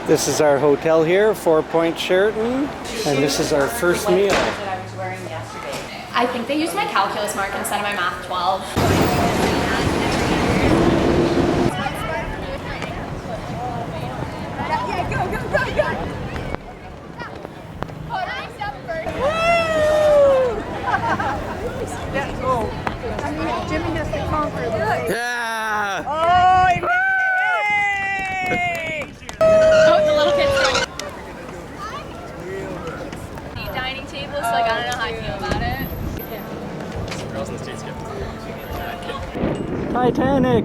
This is our hotel here, 4 Point Sheraton, and this is our first meal. That I was wearing yesterday. I think they used my calculus mark instead of my math 12. Yeah, go, go, go, go! I mean, Jimmy has to conquer the way. Yeah! Oh, he made it! Oh, the little kids doing it. Dining table, so like I don't know how I feel about it. Girls in the States get Titanic!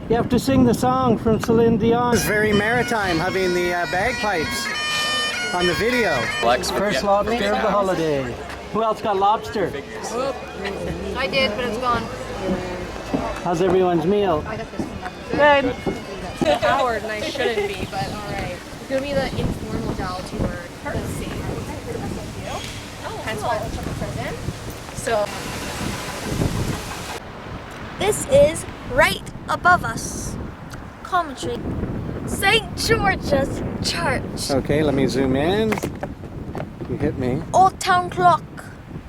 You have to sing the song from Celine Dion. It's very maritime, having the bagpipes on the video. First lobster of the holiday. Who else got lobster? I did, but it's gone. How's everyone's meal? Good. Howard and I shouldn't be, but alright. It's gonna be the informal jollity word. Let's see. Hence why I took a prison. So. This is right above us. Commentary. St. George's Church. Okay, let me zoom in. You hit me. Old Town Clock.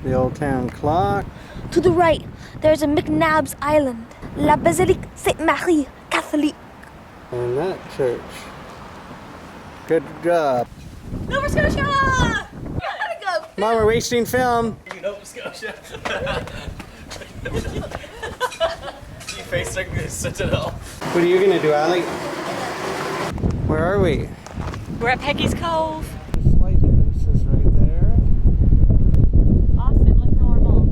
The Old Town Clock. To the right, there's a McNabb's Island. La Basilique Sainte-Marie Catholique. And that church. Good job. Nova Scotia! Gotta go. Mom, we're wasting film. Nova Scotia. You face the Citadel. What are you gonna do, Allie? Where are we? We're at Peggy's Cove. The lighthouse is right there. Austin, look normal.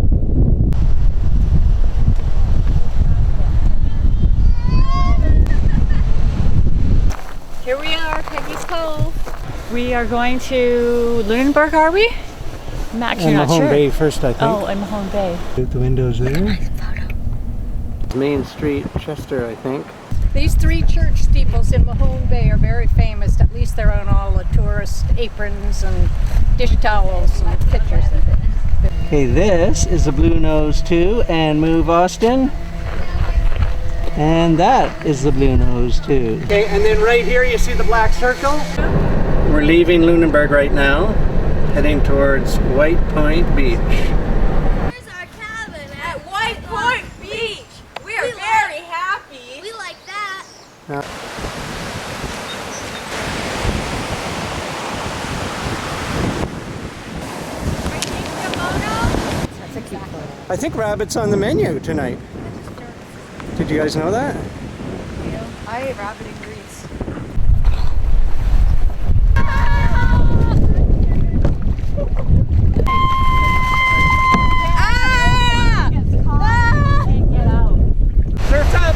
Here we are, Peggy's Cove. We are going to Lunenburg, are we? I'm actually not Mahone sure. Bay first, I think. Oh, and Mahone Bay. The windows there. Main Street, Chester, I think. These three church steeples in Mahone Bay are very famous. At least they're on all the tourist aprons and dish towels and pictures of it. Okay, this is the Blue Nose 2 and Move Austin. And that is the Blue Nose 2. Okay, and then right here you see the black circle. We're leaving Lunenburg right now, heading towards White Point Beach. Here's our cabin at White Point Beach. We are very happy. We like that. I think rabbit's on the menu tonight. Did you guys know that? I ate rabbit in Greece. Surf's up!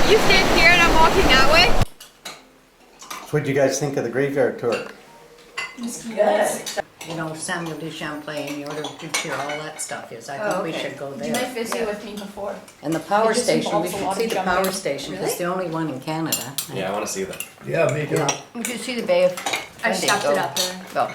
You stand here and I'm walking that way. What did you guys think of the graveyard tour? You know, Samuel de Champlain, the Order of Good Cheer, all that stuff is. I think we should go there. You might visit with me before. And the power It just station, we involves a should lot see of the jumping. power station. It's the only one in Canada. Yeah, I want to see that. Yeah, me too. We should see the Bay of I stepped it up there. Well,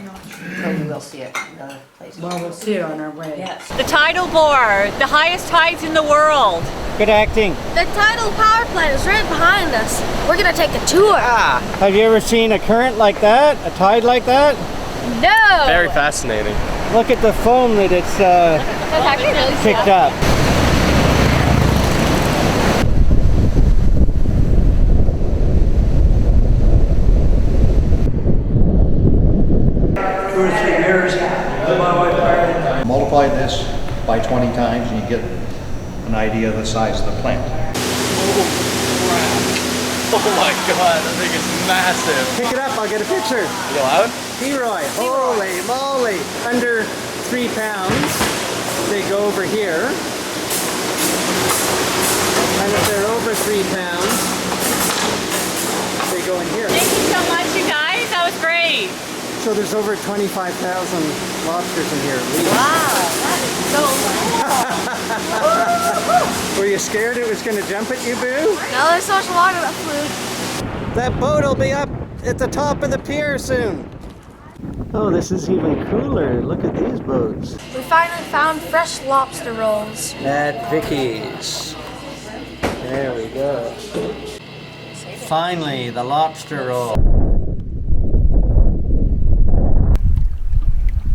we will see it in other places. Well, we'll see it on our way. Yes. The tidal bore, the highest tides in the world. Good acting. The tidal power plant is right behind us. We're gonna take a tour. Have you ever seen a current like that? A tide like that? No! Very fascinating. Look at the foam that it's That's actually really picked up. 2 or 3 years, my wife married. Multiply this by 20 times and you get an idea of the size of the plant. Oh my god, that thing is massive. Pick it up, I'll get a picture. You allowed? Leroy, holy moly. Under 3 pounds. They go over here. And So there's over 25,000 lobsters in here at least. Wow, that is so Were you scared it was going to jump at you, Boo? No, there's so much water that flew. That boat will be up at the top of the pier soon. Oh, this is even cooler. Look at these boats. We finally found fresh lobster rolls. At Vicky's. There we go. Finally, the lobster roll.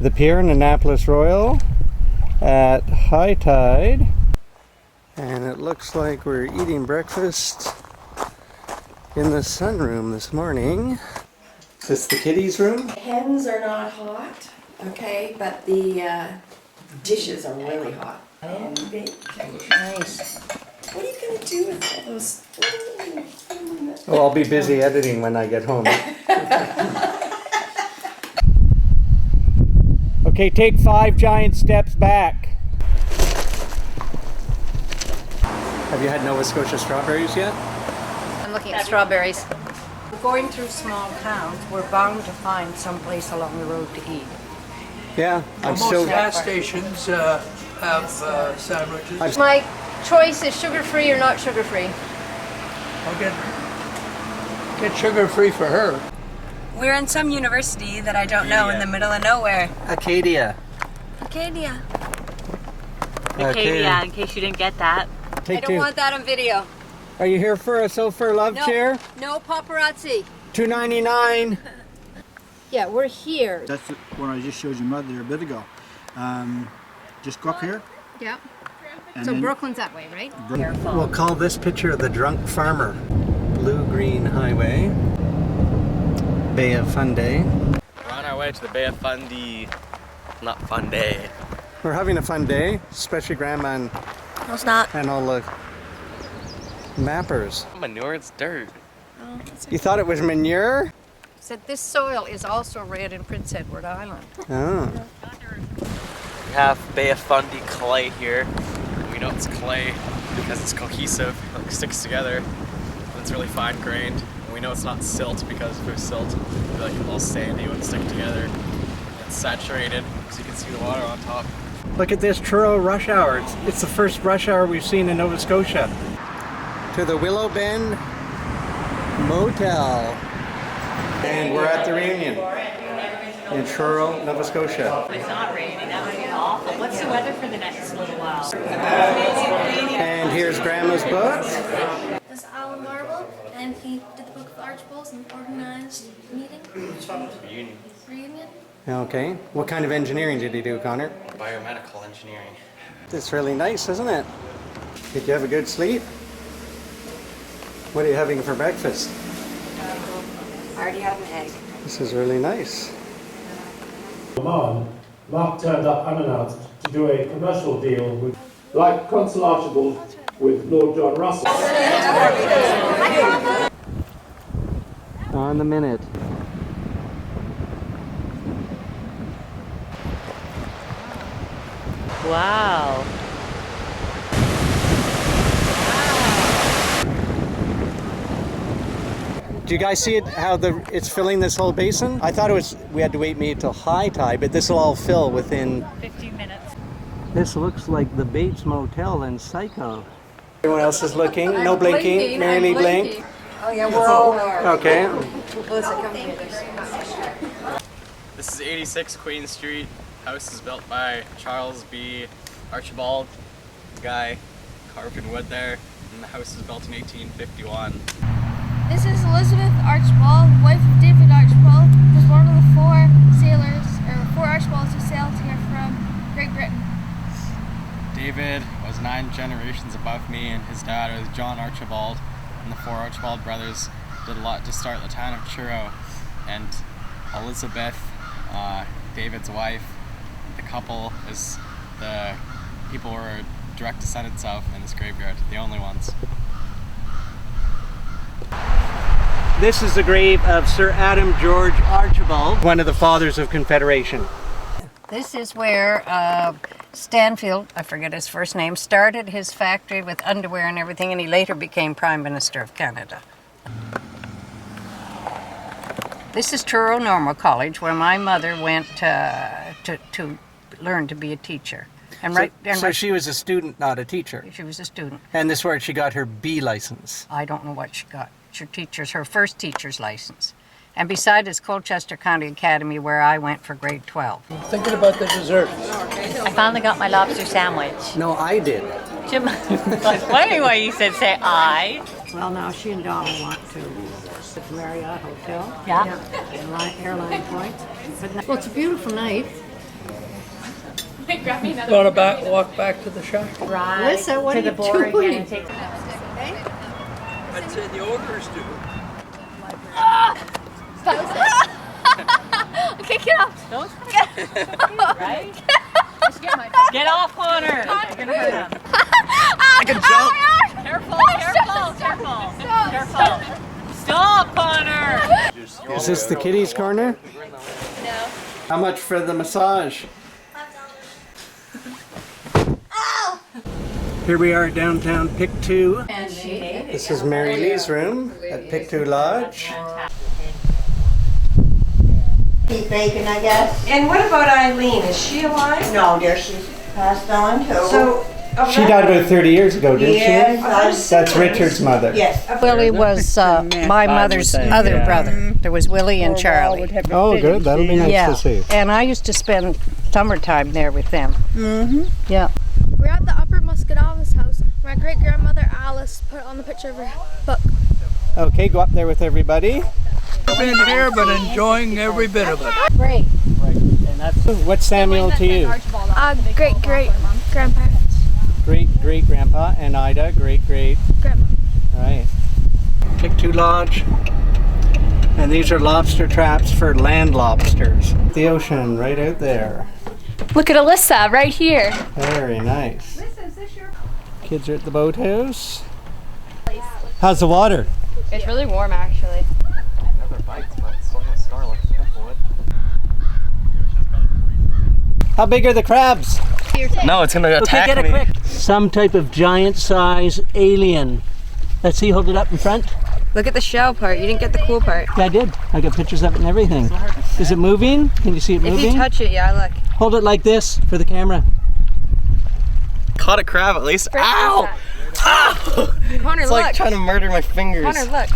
The pier in Annapolis Royal at high tide. And it looks like we're eating breakfast in the sunroom this morning. Is this the kiddies' room? Hens are not hot, okay, but the dishes are really hot. And nice. what are you going to do with all those? Oh, I'll be busy editing when I get home. Okay, take 5 giant steps back. Have you had Nova Scotia strawberries yet? I'm looking at strawberries. Going through small towns, we're bound to find some place along the road to eat. Yeah, I'm Most still. gas stations have sandwiches. My choice is sugar-free or not sugar-free. I'll get sugar-free for her. We're in some university that I don't know in the middle of nowhere. Acadia. Acadia. Acadia, in case you didn't get that. Take I don't 2. want that on video. Are you here for a sofa love chair? No paparazzi. $2.99. Yeah, we're here. That's what I just showed you mud there a bit ago. Just go up here. Yeah. And So then Brooklyn's that way, right? We'll call this picture the drunk farmer. Blue-green highway. Bay of Fundy. We're on our way to the Bay of Fundy. Not Fundy. We're having a fun day, especially Grandma No, it's not. and all the mappers. Manure, it's dirt. You thought it was manure? Said this soil is also red in Prince Edward Island. Oh. We have Bay of Fundy clay here. We know it's clay because it's cohesive, like sticks together. And it's really fine grained. And we know it's not silt because if it was silt, it'd be like all sandy, it wouldn't stick together. It's saturated, so you can see the water on top. Look at this Truro rush hour. It's the first rush hour we've seen in Nova Scotia. To the Willow Bend Motel. And we're at the reunion in Truro, Nova Scotia. It's not raining, that would be awful. What's the weather for the next little while? And here's Grandma's book. This Alan Marble, and he did the Book of Archibald's and organized the meeting. Reunion. Okay. What kind of engineering did he do, Connor? Biomedical engineering. It's really nice, isn't it? Did you have a good sleep? What are you having for breakfast? I already had an egg. This is really nice. Mark turned up unannounced to do a commercial deal with, like Consul Archibald, with Lord John Russell. On the minute. Wow. Do you guys see it? How it's filling this whole basin? I thought it was we had to wait maybe till high tide, but this will all fill within 15 minutes. This looks like the Bates Motel in Psycho. Everyone else is looking. No blinking. Mary Lee blink. Oh yeah, we're all there. Okay. Melissa, come here. This is 86 Queen Street. House is built by Charles B. Archibald. The guy carved in wood there. And the house was built in 1851. This is Elizabeth Archibald, wife of David Archibald, who was one of the 4 sailors, or 4 Archibalds who sailed here from Great Britain. David was 9 generations above me, and his dad was John Archibald, and the 4 Archibald brothers did a lot to start the town of Truro. And Elizabeth, David's wife, the couple is the people we're direct descendants of in this graveyard, the only ones. This is the grave of Sir Adam George Archibald, one of the fathers of Confederation. This is where Stanfield, I forget his first name, started his factory with underwear and everything, and he later became Prime Minister of Canada. This is Truro Normal College, where my mother went to learn to be a teacher. And So she was a student, not a teacher. She was a student. And this is where she got her B license. I don't know what she got. Her first teacher's license. And beside it's Colchester County Academy, where I went for grade 12. Thinking about the dessert. I finally got my lobster sandwich. No, I did. Jim, that's funny why you said say I. Well, now she and Don want to the Marriott Hotel. Yeah. Airline Point. Well, it's a beautiful night. Want to walk back to the shop? Right. Lisa, what to are the you board doing? again and take I'd say the ogres do. Okay, get off. Don't right? Get off, Connor. You're gonna hurt him. I can jump. Careful. Stop, Connor. Is this the kiddies' corner? No. How much for the massage? Here we are downtown Pictou. This is Mary Lee's room at Pictou Lodge. Beef bacon, I guess. And what about Eileen? Is she alive? No, dear, she's passed on too. So, She died about 30 years ago, didn't Yes, she? That's Richard's mother. Yes. Willie was my mother's other brother. There was Willie and Charlie. Oh, good. That'll be nice to see. And I used to spend summertime there with them. Mm-hmm. Yeah. We're at the Upper Muscadavis house. My great-grandmother Alice put on the picture of her book. Okay, go up there with everybody. I've been here, but enjoying every bit of it. Great. And that's what's Samuel to you? Great-great-grandpa. Great-great-grandpa, and Ida, great-great-grandma. Right. Pictou Lodge. And these are lobster traps for land lobsters. The ocean right out there. Look at Alyssa right here. Very nice. Kids are at the boathouse. How's the water? It's really warm, actually. How big are the crabs? No, it's gonna attack get me. it quick. Some type of giant size alien. Let's see, hold it up in front. Look at the shell part. You didn't get the cool part. Yeah, I did. I got pictures of it and everything. Is it moving? Can you see it moving? If you touch it, yeah, look. Hold it like this for the camera. Caught a crab at least. Ow! Ow! Connor, It's like trying to murder my fingers. Connor, look.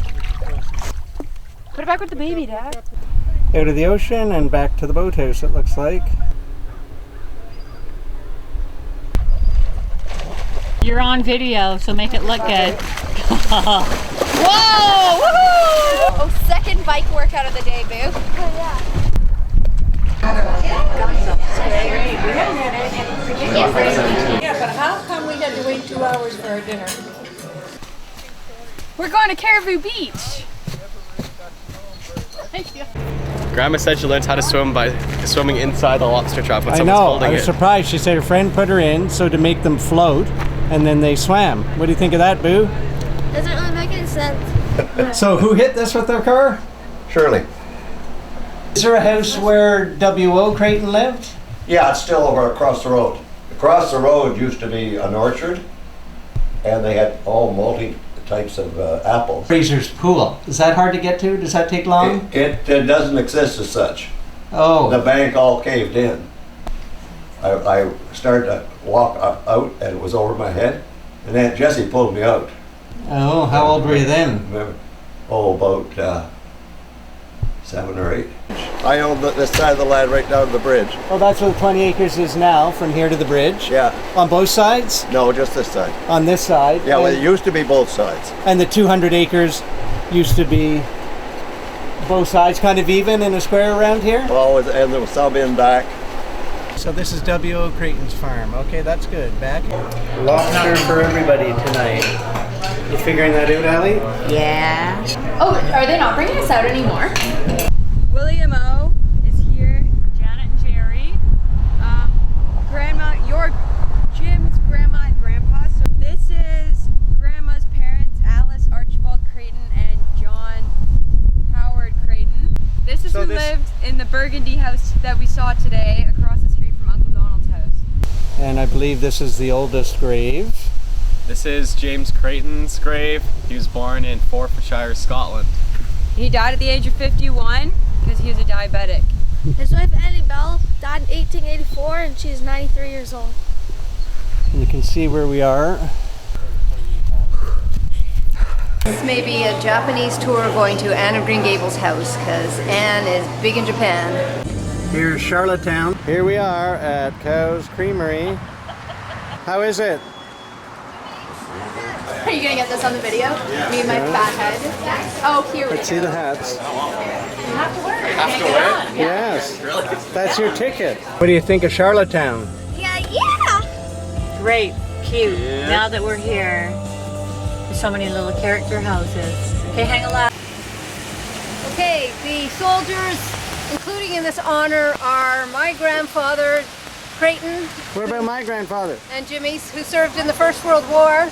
Put it back with the baby, Dad. Out of the ocean and back to the boathouse, it looks like. You're on video, so make it look good. Whoa! Woohoo! Oh, second bike workout of the day, boo. Oh, yeah. Yeah, but how come we had to wait 2 hours for our dinner? We're going to Caribou Beach. Thank you. Grandma said she learns how to swim by swimming inside the lobster trap when I someone's know. holding I was it. surprised. She said her friend put her in so to make them float, and then they swam. What do you think of that, Boo? Doesn't really make any sense. So who hit this with their car? Shirley. Is there a house where W.O. Creighton lived? Yeah, it's still over across the road. Across the road used to be an orchard, and they had all multi types of apples. Fraser's Pool. Is that hard to get to? Does that take long? It doesn't exist as such. Oh. The bank all caved in. I started to walk out, and it was over my head, and Aunt Jessie pulled me out. Oh, how old were you then? Remember? Oh, about 7 or 8. I own this side of the land right down to the bridge. Well, that's where the 20 acres is now, from here to the bridge. Yeah. On both sides? No, just this side. On this side? Yeah, well, it used to be both sides. And the 200 acres used to be both sides kind of even in a square around here? Oh, and there was some in back. So this is W.O. Creighton's farm. Okay, that's good. Back. Lobster for everybody tonight. You figuring that out, Allie? Yeah. Oh, are they not bringing us out anymore? William O is here. Janet and Jerry. Grandma, your Jim's grandma and grandpa. So this is Grandma's parents, Alice Archibald Creighton and John Howard Creighton. This is who lived in the Burgundy house that we saw today across the street from Uncle Donald's house. And I believe this is the oldest grave. This is James Creighton's grave. He was born in Forfarshire, Scotland. He died at the age of 51. because he was a diabetic. His wife Annie Bell died in 1884 and she's 93 years old. And you can see where we are. This may be a Japanese tour going to Anne of Green Gables' house because Anne is big in Japan. Here's Charlottetown. Here we are at Cow's Creamery. How is it? Are you gonna get this on the video? Me and my fat head. Oh, here we go. Let's see the hats. You have to wear it. Have to wear it? Yes. That's your ticket. What do you think of Charlottetown? Yeah. Great, cute. Now that we're here, there's so many little character houses. Okay, hang a left. Okay, the soldiers, including in this honor, are my grandfather, Creighton. What about my grandfather? And Jimmy's, who served in the First World War.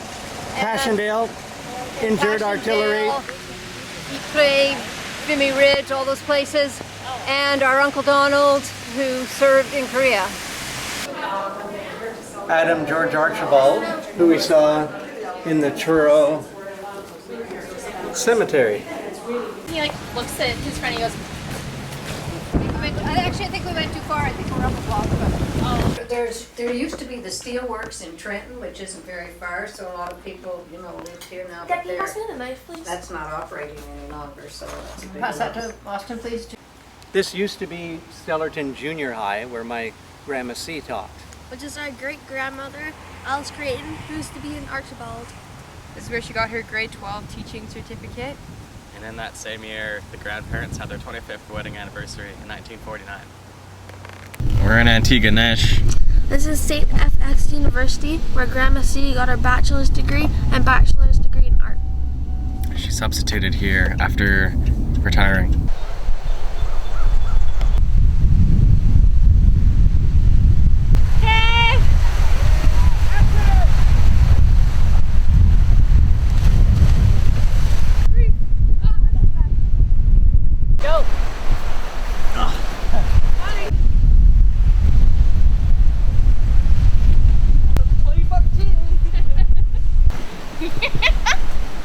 Passchendaele, injured artillery. Ypres, Vimy Ridge, all those places. And our Uncle Donald, who served in Korea. Adam George Archibald, who we saw in the Truro Cemetery. He like looks at his friend and he goes, I think we went too far. I think we're up a block. There used to be the steelworks in Trenton, which isn't very far, so a lot of people, live here now. Can you pass me the knife, please? That's not operating any longer, so that's a big Pass that loss. to Austin, please. This used to be Stellarton Junior High, where my Grandma C taught. Which is our great-grandmother, Alice Creighton, who used to be an Archibald. This is where she got her grade 12 teaching certificate. And in that same year, the grandparents had their 25th wedding anniversary in 1949. We're in Antigonish. This is St. FX University, where Grandma C got her bachelor's degree and bachelor's degree in art. She substituted here after retiring.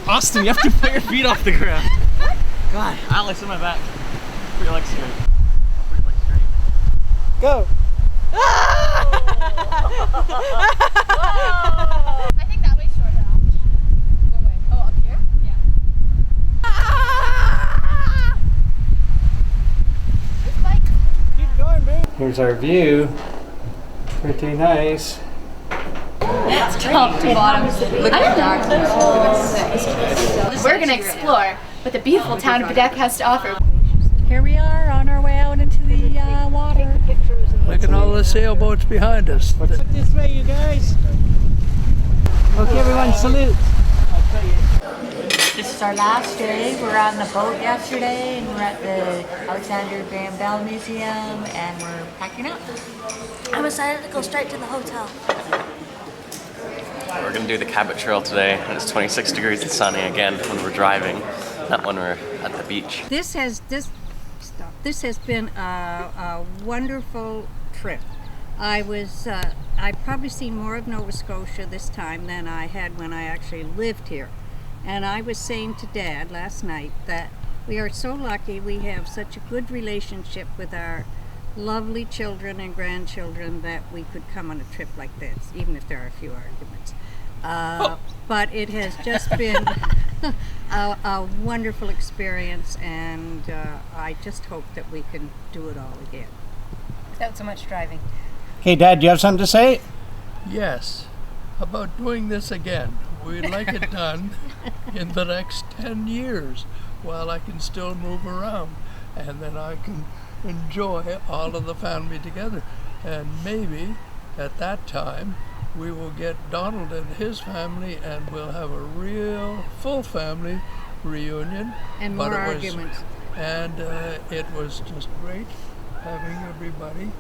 Austin, you have to put your feet off the ground. God, Alex, in my back. Put your legs straight. Put your legs straight. Go! I think that way's shorter. What way? Oh, up here? Yeah. Keep going, babe. Here's our view. Pretty nice. Top to bottom. Look at that. We're gonna explore what the beautiful town of Bedeck has to offer. Here we are on our way out into the water. Look at all the sailboats behind us. Look this way, you guys. Okay, everyone, salute. This is our last day. We were on the boat yesterday and we're at the Alexander Graham Bell Museum and we're packing up. I'm excited to go straight to the hotel. We're going to do the Cabot Trail today, and it's 26 degrees and sunny again when we're driving, not when we're at the beach. This has been a wonderful trip. I've probably seen more of Nova Scotia this time than I had when I actually lived here. And I was saying to Dad last night that we are so lucky we have such a good relationship with our lovely children and grandchildren that we could come on a trip like this, even if there are a few arguments. But it has just been a wonderful experience, and I just hope that we can do it all again. Without so much driving. Hey, Dad, do you have something to say? Yes, about doing this again. We'd like it done in the next 10 years while I can still move around, and then I can enjoy all of the family together. And maybe at that time we will get Donald and his family and we'll have a real full family reunion. And more arguments. And it was just great having everybody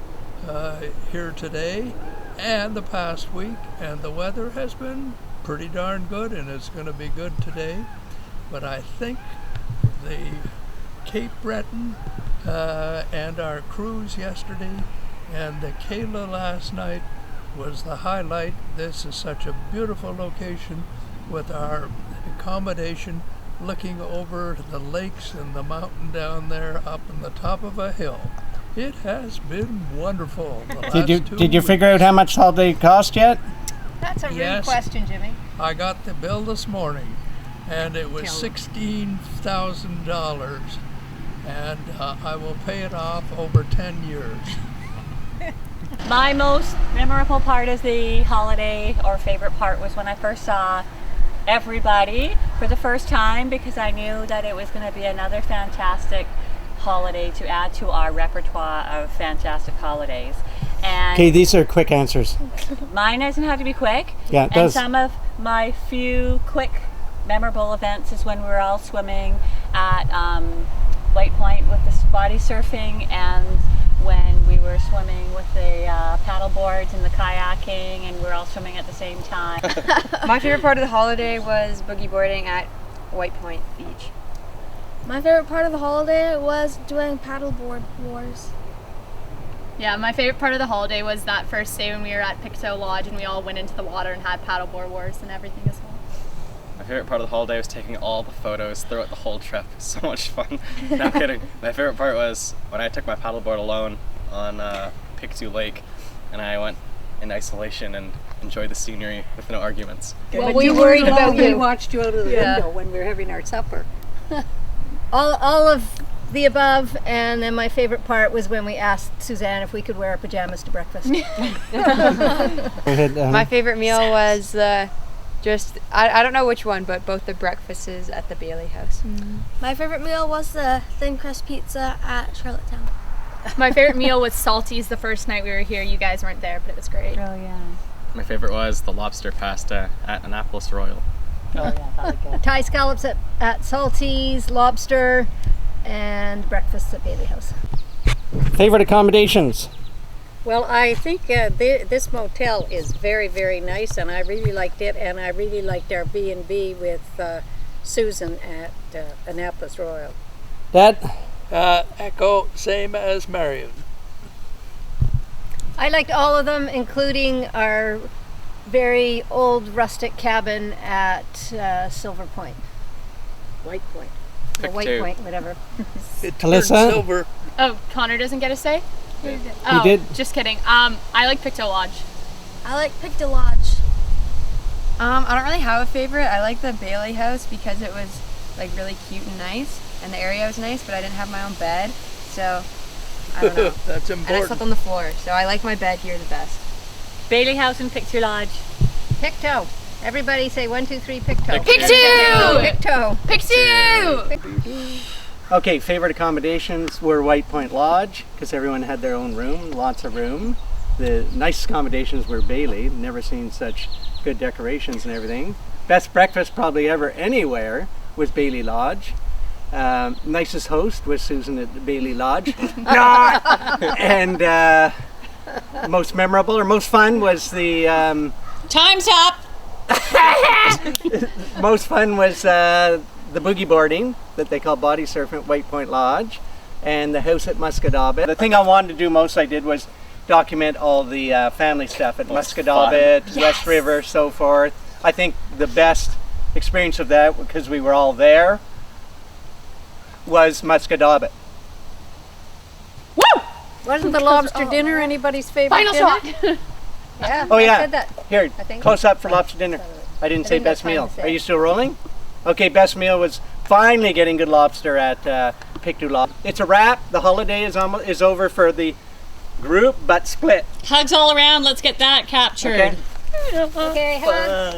here today and the past week, and the weather has been pretty darn good and it's going to be good today. But I think the Cape Breton and our cruise yesterday and the Kayla last night was the highlight. This is such a beautiful location with our accommodation looking over the lakes and the mountain down there up on the top of a hill. It has been wonderful. Did you figure out how much holiday cost yet? That's a rude Yes. question, Jimmy. I got the bill this morning, and it was $16,000, and I will pay it off over 10 years. My most memorable part of the holiday, or favorite part, was when I first saw everybody for the first time, because I knew that it was going to be another fantastic holiday to add to our repertoire of fantastic holidays. And Okay, these are quick answers. mine doesn't have to be quick. Yeah, it and does. some of my few quick memorable events is when we were all swimming at White Point with the body surfing, and when we were swimming with the paddle boards and the kayaking, and we were all swimming at the same time. My favorite part of the holiday was boogie boarding at White Point Beach. My favorite part of the holiday was doing paddleboard wars. Yeah, my favorite part of the holiday was that first day when we were at Pictou Lodge and we all went into the water and had paddleboard wars and everything as well. My favorite part of the holiday was taking all the photos throughout the whole trip. It was so much fun. No, I'm kidding. My favorite part was when I took my paddleboard alone on Pictou Lake, and I went in isolation and enjoyed the scenery with no arguments. Well, we worried about you. We watched you out of the window when we were having our supper. All of the above, and then my favorite part was when we asked Suzanne if we could wear our pajamas to breakfast. My favorite meal was I don't know which one, but both the breakfasts at the Bailey House. My favorite meal was the thin crust pizza at Charlottetown. My favorite meal was Salties the first night we were here. You guys weren't there, but it was great. Oh yeah. My favorite was the lobster pasta at Annapolis Royal. Oh yeah, that was good. Thai scallops at Salty's, lobster, and breakfast at Bailey House. Favorite accommodations? Well, I think this motel is very, very nice, and I really liked it, and I really liked our B&B with Susan at Annapolis Royal. Dad? Echo, same as Marion. I liked all of them, including our very old rustic cabin at Silver Point. White Point. Or White Point, whatever. It turned Alyssa? silver. Oh, Connor doesn't get a say? Yeah. Oh, He did. Just kidding. I like Pictou Lodge. I like Pictou Lodge. I don't really have a favorite. I like the Bailey House because it was like really cute and nice, and the area was nice, but I didn't have my own bed, so I don't know. That's And I important. slept on the floor, so I like my bed here the best. Bailey House and Pictou Lodge. Pictou. Everybody say 1, 2, 3, Pictou. Pictou! Pictou. Pictou! Okay, favorite accommodations were White Point Lodge, because everyone had their own room, lots of room. The nice accommodations were Bailey. Never seen such good decorations and everything. Best breakfast probably ever anywhere was Bailey Lodge. Nicest host was Susan at the Bailey Lodge. And most memorable or most fun was the... Time's up! most fun was the boogie boarding that they call body surfing at White Point Lodge, and the house at Muscadabbit. The thing I wanted to do most I did was document all the family stuff at Muscadabbit, West River, so forth. I think the best experience of that, because we were all there, was Muscadabbit. Woo! Wasn't the lobster dinner anybody's favorite Final dinner? shot! Yeah, Oh I yeah, said that. here, I think. close up for lobster dinner. I didn't say think that's best meal. fine to say. Are you still rolling? Okay, best meal was finally getting good lobster at Pictou Lodge. It's a wrap. The holiday is over for the group, but split. Hugs all around. Let's get that captured. Okay. Okay, hugs.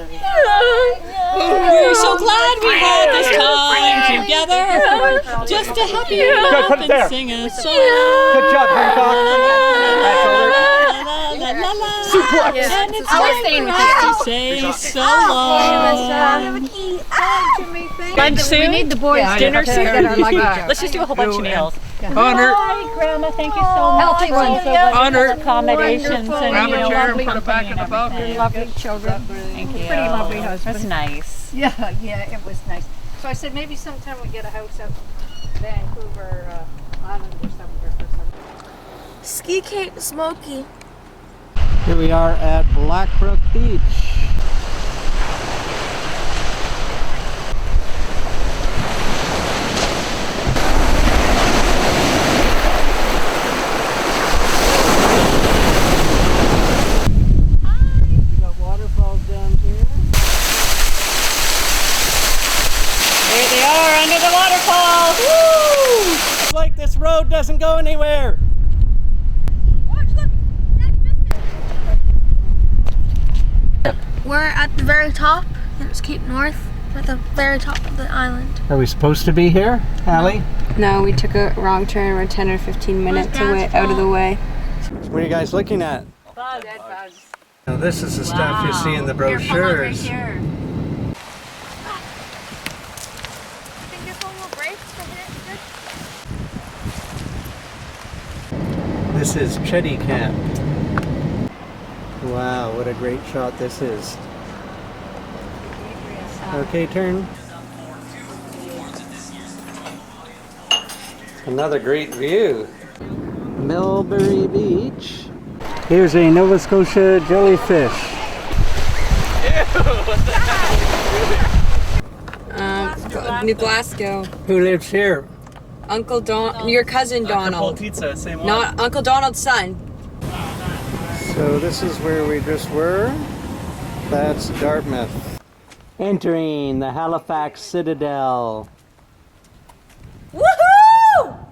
We're so glad we had this time together, just to have you laugh put it there. and sing a song. Good job, Hancock. And it's I was time staying for with us you. to say so long. Lunch soon? We need the boys' Dinner to soon? get our luggage out. Let's just do a whole bunch of meals. Honor, Bye, Grandma. Thank you so much. Healthy ones. So much Honor. for accommodations and grab a chair lovely and put it back in the balcony. Lovely children. Thank you. Pretty lovely husband. That's nice. Yeah, it was nice. So I said maybe sometime we get a house out Vancouver Island or somewhere for some. Ski Cape Smoky. Here we are at Blackbrook Beach. There they are under the waterfall. Woo! It's like this road doesn't go anywhere. We're at the very top. It's Cape North. We're at the very top of the island. Are we supposed to be here, Allie? No, we took a wrong turn. We're 10 or 15 minutes away, out of the way. What are you guys looking at? Bugs. Now, this is the stuff you see in the brochures. I think this one will break. This is Chetty Camp. Wow, what a great shot this is. Okay, turn. Another great view. Millbury Beach. Here's a Nova Scotia jellyfish. New Glasgow. Who lives here? Uncle Don, your cousin Donald. Pizza, same one. Not Uncle Donald's son. So this is where we just were. That's Dartmouth. Entering the Halifax Citadel. Woohoo!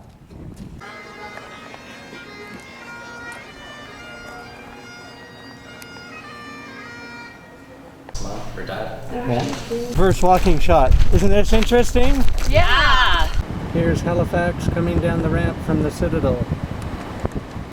For Dad. Reverse walking shot. Isn't this interesting? Yeah. Here's Halifax coming down the ramp from the Citadel.